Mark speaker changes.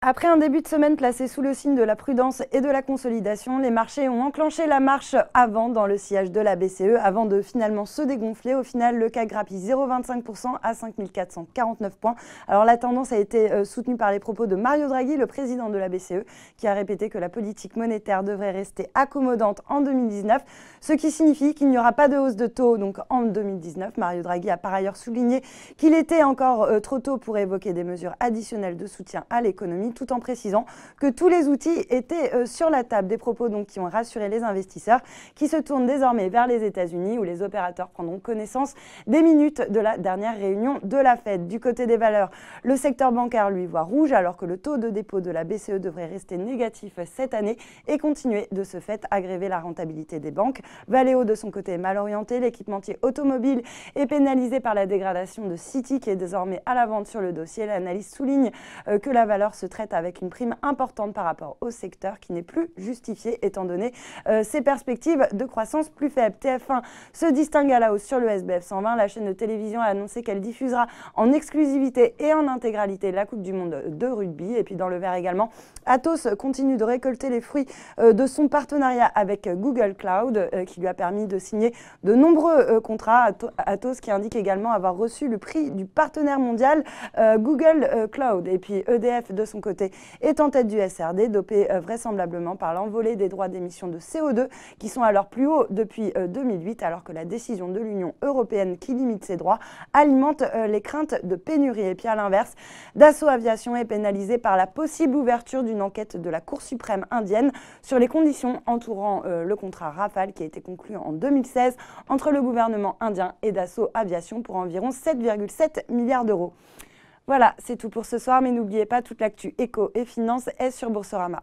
Speaker 1: Après un début de semaine placé sous le signe de la prudence et de la consolidation, les marchés ont enclenché la marche avant dans le sillage de la BCE avant de finalement se dégonfler. Au final, le CAC grappille 0,25% à 5 449 points. Alors la tendance a été soutenue par les propos de Mario Draghi, le président de la BCE, qui a répété que la politique monétaire devrait rester accommodante en 2019, ce qui signifie qu'il n'y aura pas de hausse de taux donc en 2019. Mario Draghi a par ailleurs souligné qu'il était encore trop tôt pour évoquer des mesures additionnelles de soutien à l'économie, tout en précisant que tous les outils étaient sur la table. Des propos donc qui ont rassuré les investisseurs qui se tournent désormais vers les États-Unis où les opérateurs prendront connaissance des minutes de la dernière réunion de la Fed. Du côté des valeurs, le secteur bancaire lui voit rouge alors que le taux de dépôt de la BCE devrait rester négatif cette année et continuer de ce fait à aggraver la rentabilité des banques. Valeo de son côté est mal orienté, l'équipementier automobile est pénalisé par la dégradation de Citi qui est désormais à la vente sur le dossier. L'analyse souligne que la valeur se traite avec une prime importante par rapport au secteur qui n'est plus justifiée étant donné ses perspectives de croissance plus faibles. TF1 se distingue à la hausse sur le SBF 120. La chaîne de télévision a annoncé qu'elle diffusera en exclusivité et en intégralité la Coupe du Monde de rugby. Et puis dans le vert également, Atos continue de récolter les fruits de son partenariat avec Google Cloud qui lui a permis de signer de nombreux contrats. Atos qui indique également avoir reçu le prix du partenaire mondial Google Cloud. Et puis EDF de son côté est en tête du SRD, dopé vraisemblablement par l'envolée des droits d'émission de CO2 qui sont à leur plus haut depuis 2008 alors que la décision de l'Union européenne qui limite ces droits alimente les craintes de pénurie. Et puis à l'inverse, Dassault Aviation est pénalisé par la possible ouverture d'une enquête de la Cour suprême indienne sur les conditions entourant le contrat Rafale qui a été conclu en 2016 entre le gouvernement indien et Dassault Aviation pour environ 7,7 milliards d'euros. Voilà, c'est tout pour ce soir, mais n'oubliez pas, toute l'actu éco et finance est sur Boursorama.